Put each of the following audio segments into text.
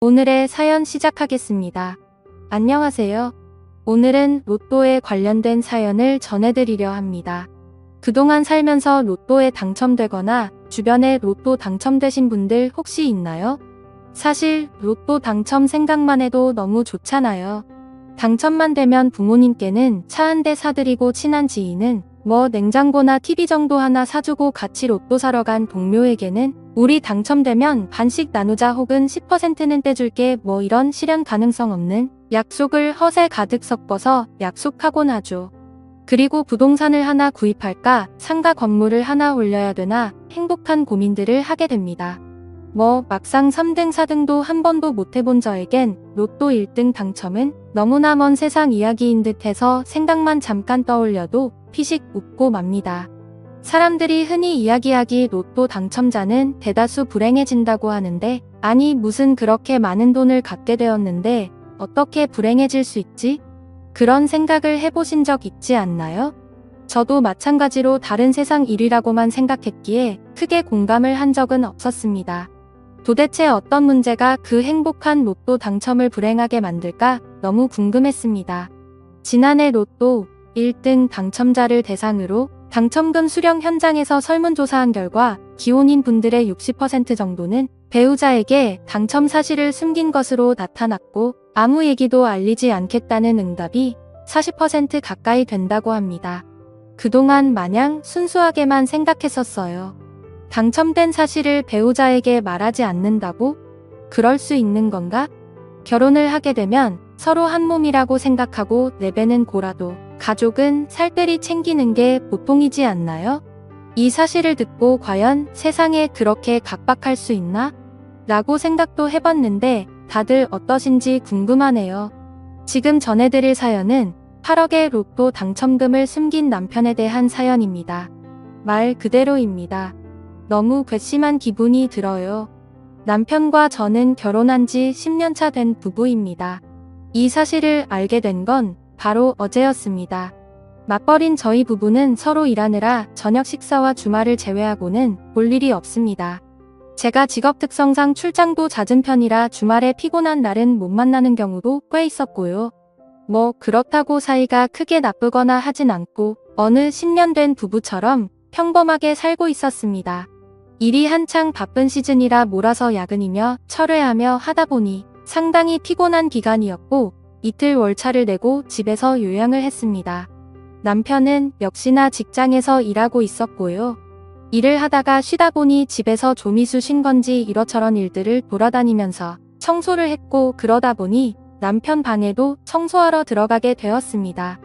오늘의 사연 시작하겠습니다. 안녕하세요. 오늘은 로또에 관련된 사연을 전해드리려 합니다. 그동안 살면서 로또에 당첨되거나 주변에 로또 당첨되신 분들 혹시 있나요? 사실 로또 당첨 생각만 해도 너무 좋잖아요. 당첨만 되면 부모님께는 차 한 대 사드리고 친한 지인은 냉장고나 TV 정도 하나 사주고 같이 로또 사러 간 동료에게는 우리 당첨되면 반씩 나누자 혹은 10%는 떼줄게 이런 실현 가능성 없는 약속을 허세 가득 섞어서 약속하곤 하죠. 그리고 부동산을 하나 구입할까 상가 건물을 하나 올려야 되나 행복한 고민들을 하게 됩니다. 막상 3등 4등도 한 번도 못 해본 저에겐 로또 1등 당첨은 너무나 먼 세상 이야기인 듯 해서 생각만 잠깐 떠올려도 피식 웃고 맙니다. 사람들이 흔히 이야기하기 로또 당첨자는 대다수 불행해진다고 하는데 아니 무슨 그렇게 많은 돈을 갖게 되었는데 어떻게 불행해질 수 있지? 그런 생각을 해보신 적 있지 않나요? 저도 마찬가지로 다른 세상 일이라고만 생각했기에 크게 공감을 한 적은 없었습니다. 도대체 어떤 문제가 그 행복한 로또 당첨을 불행하게 만들까 너무 궁금했습니다. 지난해 로또 1등 당첨자를 대상으로 당첨금 수령 현장에서 설문조사한 결과 기혼인 분들의 60% 정도는 배우자에게 당첨 사실을 숨긴 것으로 나타났고 아무 얘기도 알리지 않겠다는 응답이 40% 가까이 된다고 합니다. 그동안 마냥 순수하게만 생각했었어요. 당첨된 사실을 배우자에게 말하지 않는다고? 그럴 수 있는 건가? 결혼을 하게 되면 서로 한 몸이라고 생각하고 내배는 고라도 가족은 살뜰히 챙기는 게 보통이지 않나요? 이 사실을 듣고 과연 세상에 그렇게 각박할 수 있나? 라고 생각도 해봤는데 다들 어떠신지 궁금하네요. 지금 전해드릴 사연은 8억의 로또 당첨금을 숨긴 남편에 대한 사연입니다. 말 그대로입니다. 너무 괘씸한 기분이 들어요. 남편과 저는 결혼한 지 10년 차 된 부부입니다. 이 사실을 알게 된 건 바로 어제였습니다. 맞벌이인 저희 부부는 서로 일하느라 저녁 식사와 주말을 제외하고는 볼 일이 없습니다. 제가 직업 특성상 출장도 잦은 편이라 주말에 피곤한 날은 못 만나는 경우도 꽤 있었고요. 그렇다고 사이가 크게 나쁘거나 하진 않고 어느 10년 된 부부처럼 평범하게 살고 있었습니다. 일이 한창 바쁜 시즌이라 몰아서 야근이며 철회하며 하다 보니 상당히 피곤한 기간이었고 이틀 월차를 내고 집에서 요양을 했습니다. 남편은 역시나 직장에서 일하고 있었고요. 일을 하다가 쉬다 보니 집에서 조미수 쉰 건지 이러저런 일들을 돌아다니면서 청소를 했고 그러다 보니 남편 방에도 청소하러 들어가게 되었습니다.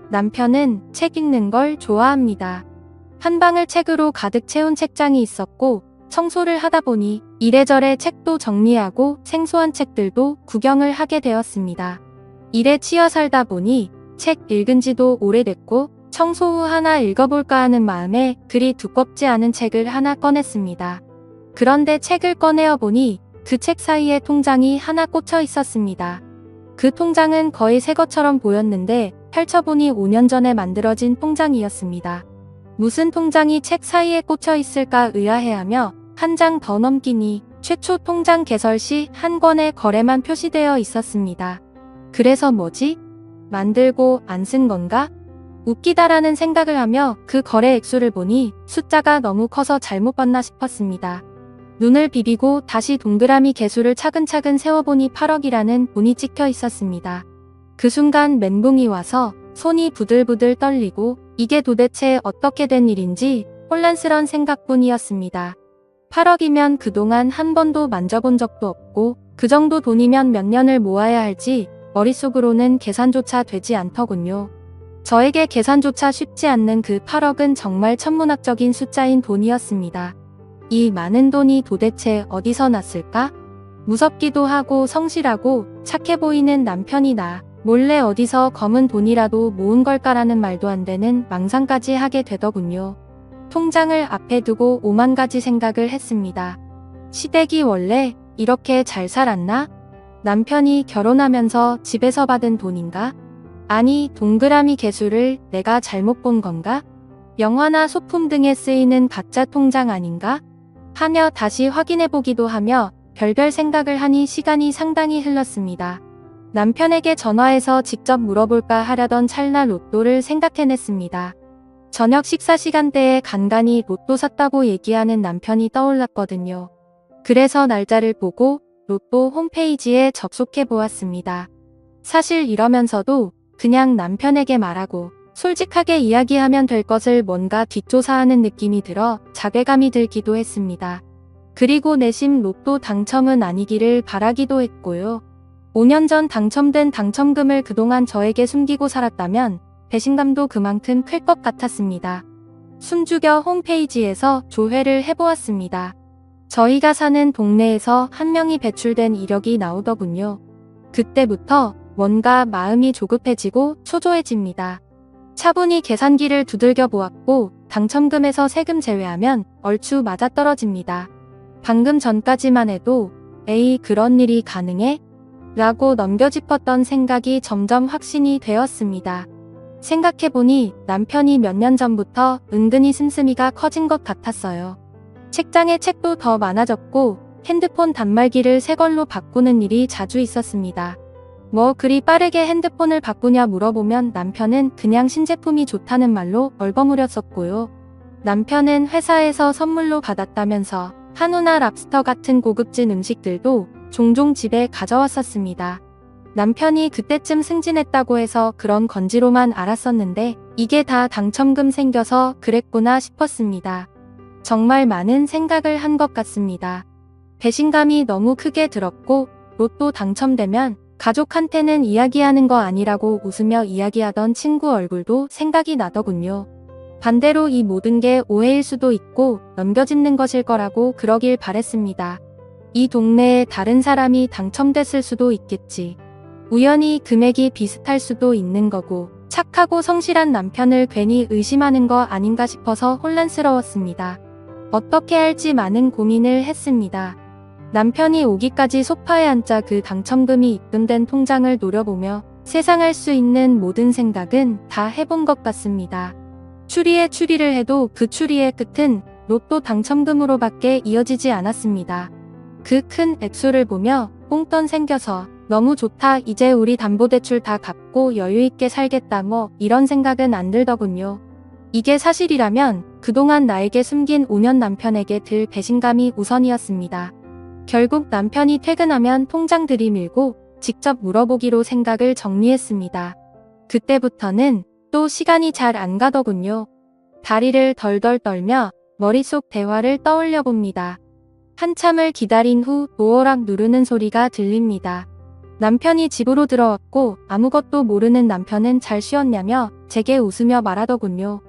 남편은 책 읽는 걸 좋아합니다. 한 방을 책으로 가득 채운 책장이 있었고 청소를 하다 보니 이래저래 책도 정리하고 생소한 책들도 구경을 하게 되었습니다. 일에 치여 살다 보니 책 읽은 지도 오래됐고 청소 후 하나 읽어볼까 하는 마음에 그리 두껍지 않은 책을 하나 꺼냈습니다. 그런데 책을 꺼내어 보니 그 책 사이에 통장이 하나 꽂혀 있었습니다. 그 통장은 거의 새 것처럼 보였는데 펼쳐보니 5년 전에 만들어진 통장이었습니다. 무슨 통장이 책 사이에 꽂혀 있을까 의아해하며 한 장 더 넘기니 최초 통장 개설 시 한 건의 거래만 표시되어 있었습니다. 그래서 뭐지? 만들고 안 쓴 건가? 웃기다라는 생각을 하며 그 거래 액수를 보니 숫자가 너무 커서 잘못 봤나 싶었습니다. 눈을 비비고 다시 동그라미 개수를 차근차근 세워보니 8억이라는 돈이 찍혀 있었습니다. 그 순간 멘붕이 와서 손이 부들부들 떨리고 이게 도대체 어떻게 된 일인지 혼란스러운 생각뿐이었습니다. 8억이면 그동안 한 번도 만져본 적도 없고 그 정도 돈이면 몇 년을 모아야 할지 머릿속으로는 계산조차 되지 않더군요. 저에게 계산조차 쉽지 않는 그 8억은 정말 천문학적인 숫자인 돈이었습니다. 이 많은 돈이 도대체 어디서 났을까? 무섭기도 하고 성실하고 착해 보이는 남편이 나 몰래 어디서 검은 돈이라도 모은 걸까라는 말도 안 되는 망상까지 하게 되더군요. 통장을 앞에 두고 오만 가지 생각을 했습니다. 시댁이 원래 이렇게 잘 살았나? 남편이 결혼하면서 집에서 받은 돈인가? 아니 동그라미 개수를 내가 잘못 본 건가? 영화나 소품 등에 쓰이는 가짜 통장 아닌가? 하며 다시 확인해보기도 하며 별별 생각을 하니 시간이 상당히 흘렀습니다. 남편에게 전화해서 직접 물어볼까 하려던 찰나 로또를 생각해냈습니다. 저녁 식사 시간대에 간간히 로또 샀다고 얘기하는 남편이 떠올랐거든요. 그래서 날짜를 보고 로또 홈페이지에 접속해 보았습니다. 사실 이러면서도 그냥 남편에게 말하고 솔직하게 이야기하면 될 것을 뭔가 뒷조사하는 느낌이 들어 자괴감이 들기도 했습니다. 그리고 내심 로또 당첨은 아니기를 바라기도 했고요. 5년 전 당첨된 당첨금을 그동안 저에게 숨기고 살았다면 배신감도 그만큼 클 것 같았습니다. 숨죽여 홈페이지에서 조회를 해보았습니다. 저희가 사는 동네에서 한 명이 배출된 이력이 나오더군요. 그때부터 뭔가 마음이 조급해지고 초조해집니다. 차분히 계산기를 두들겨 보았고 당첨금에서 세금 제외하면 얼추 맞아떨어집니다. 방금 전까지만 해도 에이 그런 일이 가능해? 라고 넘겨짚었던 생각이 점점 확신이 되었습니다. 생각해보니 남편이 몇 년 전부터 은근히 씀씀이가 커진 것 같았어요. 책장에 책도 더 많아졌고 핸드폰 단말기를 새 걸로 바꾸는 일이 자주 있었습니다. 뭐 그리 빠르게 핸드폰을 바꾸냐 물어보면 남편은 그냥 신제품이 좋다는 말로 얼버무렸었고요. 남편은 회사에서 선물로 받았다면서 한우나 랍스터 같은 고급진 음식들도 종종 집에 가져왔었습니다. 남편이 그때쯤 승진했다고 해서 그런 건지로만 알았었는데 이게 다 당첨금 생겨서 그랬구나 싶었습니다. 정말 많은 생각을 한 것 같습니다. 배신감이 너무 크게 들었고 로또 당첨되면 가족한테는 이야기하는 거 아니라고 웃으며 이야기하던 친구 얼굴도 생각이 나더군요. 반대로 이 모든 게 오해일 수도 있고 넘겨짚는 것일 거라고 그러길 바랬습니다. 이 동네에 다른 사람이 당첨됐을 수도 있겠지. 우연히 금액이 비슷할 수도 있는 거고 착하고 성실한 남편을 괜히 의심하는 거 아닌가 싶어서 혼란스러웠습니다. 어떻게 할지 많은 고민을 했습니다. 남편이 오기까지 소파에 앉아 그 당첨금이 입금된 통장을 노려보며 세상할 수 있는 모든 생각은 다 해본 것 같습니다. 추리에 추리를 해도 그 추리의 끝은 로또 당첨금으로밖에 이어지지 않았습니다. 그 큰 액수를 보며 뽕돈 생겨서 너무 좋다, 이제 우리 담보대출 다 갚고 여유있게 살겠다, 뭐 이런 생각은 안 들더군요. 이게 사실이라면 그동안 나에게 숨긴 5년 남편에게 들 배신감이 우선이었습니다. 결국 남편이 퇴근하면 통장 들이밀고 직접 물어보기로 생각을 정리했습니다. 그때부터는 또 시간이 잘 안 가더군요. 다리를 덜덜 떨며 머릿속 대화를 떠올려 봅니다. 한참을 기다린 후 도어락 누르는 소리가 들립니다. 남편이 집으로 들어왔고 아무것도 모르는 남편은 잘 쉬었냐며 제게 웃으며 말하더군요.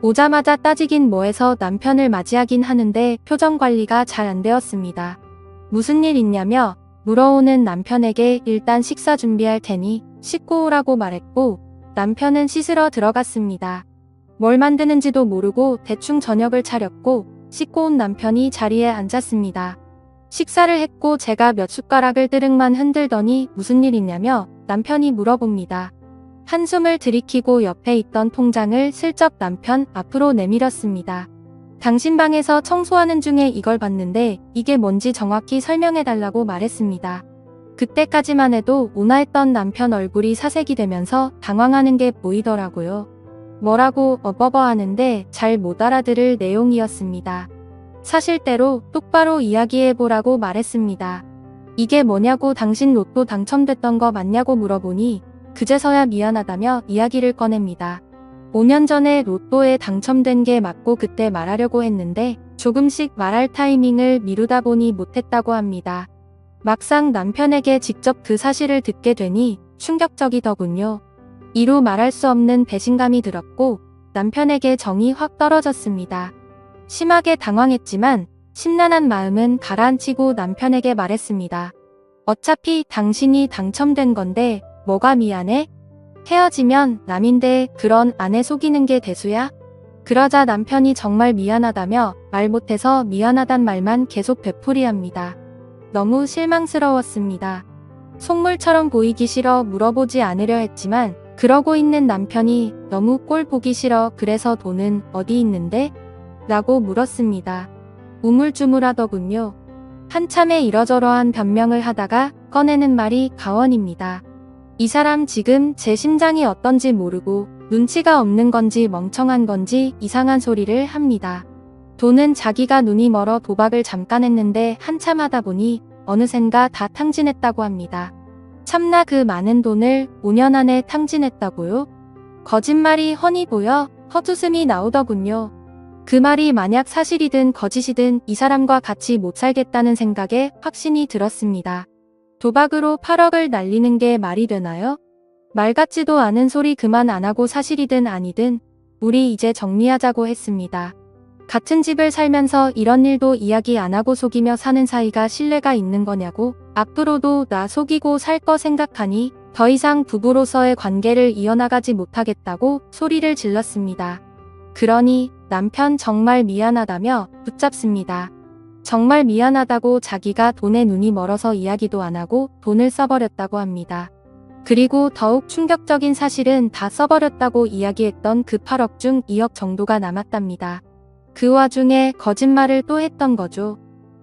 오자마자 따지긴 뭐해서 남편을 맞이하긴 하는데 표정 관리가 잘 안 되었습니다. 무슨 일 있냐며 물어오는 남편에게 일단 식사 준비할 테니 씻고 오라고 말했고 남편은 씻으러 들어갔습니다. 뭘 만드는지도 모르고 대충 저녁을 차렸고 씻고 온 남편이 자리에 앉았습니다. 식사를 했고 제가 몇 숟가락을 뜨릉만 흔들더니 무슨 일 있냐며 남편이 물어봅니다. 한숨을 들이키고 옆에 있던 통장을 슬쩍 남편 앞으로 내밀었습니다. 당신 방에서 청소하는 중에 이걸 봤는데 이게 뭔지 정확히 설명해달라고 말했습니다. 그때까지만 해도 온화했던 남편 얼굴이 사색이 되면서 당황하는 게 보이더라고요. 뭐라고 어버버 하는데 잘 못 알아들을 내용이었습니다. 사실대로 똑바로 이야기해보라고 말했습니다. 이게 뭐냐고 당신 로또 당첨됐던 거 맞냐고 물어보니 그제서야 미안하다며 이야기를 꺼냅니다. 5년 전에 로또에 당첨된 게 맞고 그때 말하려고 했는데 조금씩 말할 타이밍을 미루다 보니 못했다고 합니다. 막상 남편에게 직접 그 사실을 듣게 되니 충격적이더군요. 이루 말할 수 없는 배신감이 들었고 남편에게 정이 확 떨어졌습니다. 심하게 당황했지만 심란한 마음은 가라앉히고 남편에게 말했습니다. 어차피 당신이 당첨된 건데 뭐가 미안해? 헤어지면 남인데 그런 아내 속이는 게 대수야? 그러자 남편이 정말 미안하다며 말 못해서 미안하단 말만 계속 되풀이합니다. 너무 실망스러웠습니다. 속물처럼 보이기 싫어 물어보지 않으려 했지만 그러고 있는 남편이 너무 꼴 보기 싫어 그래서 돈은 어디 있는데? 라고 물었습니다. 우물쭈물하더군요. 한참에 이러저러한 변명을 하다가 꺼내는 말이 가원입니다. 이 사람 지금 제 심장이 어떤지 모르고 눈치가 없는 건지 멍청한 건지 이상한 소리를 합니다. 돈은 자기가 눈이 멀어 도박을 잠깐 했는데 한참 하다 보니 어느샌가 다 탕진했다고 합니다. 참나 그 많은 돈을 5년 안에 탕진했다고요? 거짓말이 훤히 보여 헛웃음이 나오더군요. 그 말이 만약 사실이든 거짓이든 이 사람과 같이 못 살겠다는 생각에 확신이 들었습니다. 도박으로 8억을 날리는 게 말이 되나요? 말 같지도 않은 소리 그만 안 하고 사실이든 아니든 우리 이제 정리하자고 했습니다. 같은 집을 살면서 이런 일도 이야기 안 하고 속이며 사는 사이가 신뢰가 있는 거냐고, 앞으로도 나 속이고 살 거 생각하니 더 이상 부부로서의 관계를 이어나가지 못하겠다고 소리를 질렀습니다. 그러니 남편 정말 미안하다며 붙잡습니다. 정말 미안하다고 자기가 돈에 눈이 멀어서 이야기도 안 하고 돈을 써버렸다고 합니다. 그리고 더욱 충격적인 사실은 다 써버렸다고 이야기했던 그 8억 중 2억 정도가 남았답니다. 그 와중에 거짓말을 또 했던 거죠.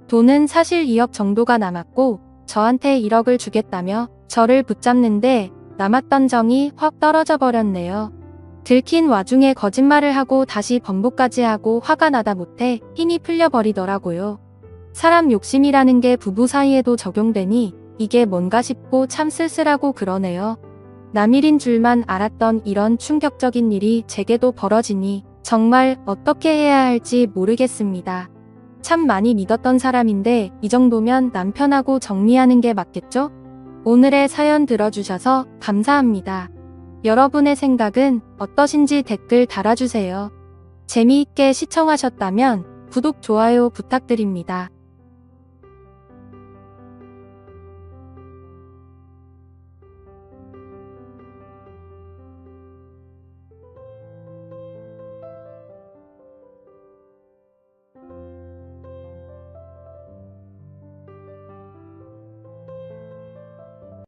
돈은 사실 2억 정도가 남았고 저한테 1억을 주겠다며 저를 붙잡는데 남았던 정이 확 떨어져 버렸네요. 들킨 와중에 거짓말을 하고 다시 번복까지 하고 화가 나다 못해 힘이 풀려버리더라고요. 사람 욕심이라는 게 부부 사이에도 적용되니 이게 뭔가 싶고 참 쓸쓸하고 그러네요. 남일인 줄만 알았던 이런 충격적인 일이 제게도 벌어지니 정말 어떻게 해야 할지 모르겠습니다. 참 많이 믿었던 사람인데 이 정도면 남편하고 정리하는 게 맞겠죠? 오늘의 사연 들어주셔서 감사합니다. 여러분의 생각은 어떠신지 댓글 달아주세요. 재미있게 시청하셨다면 구독, 좋아요 부탁드립니다.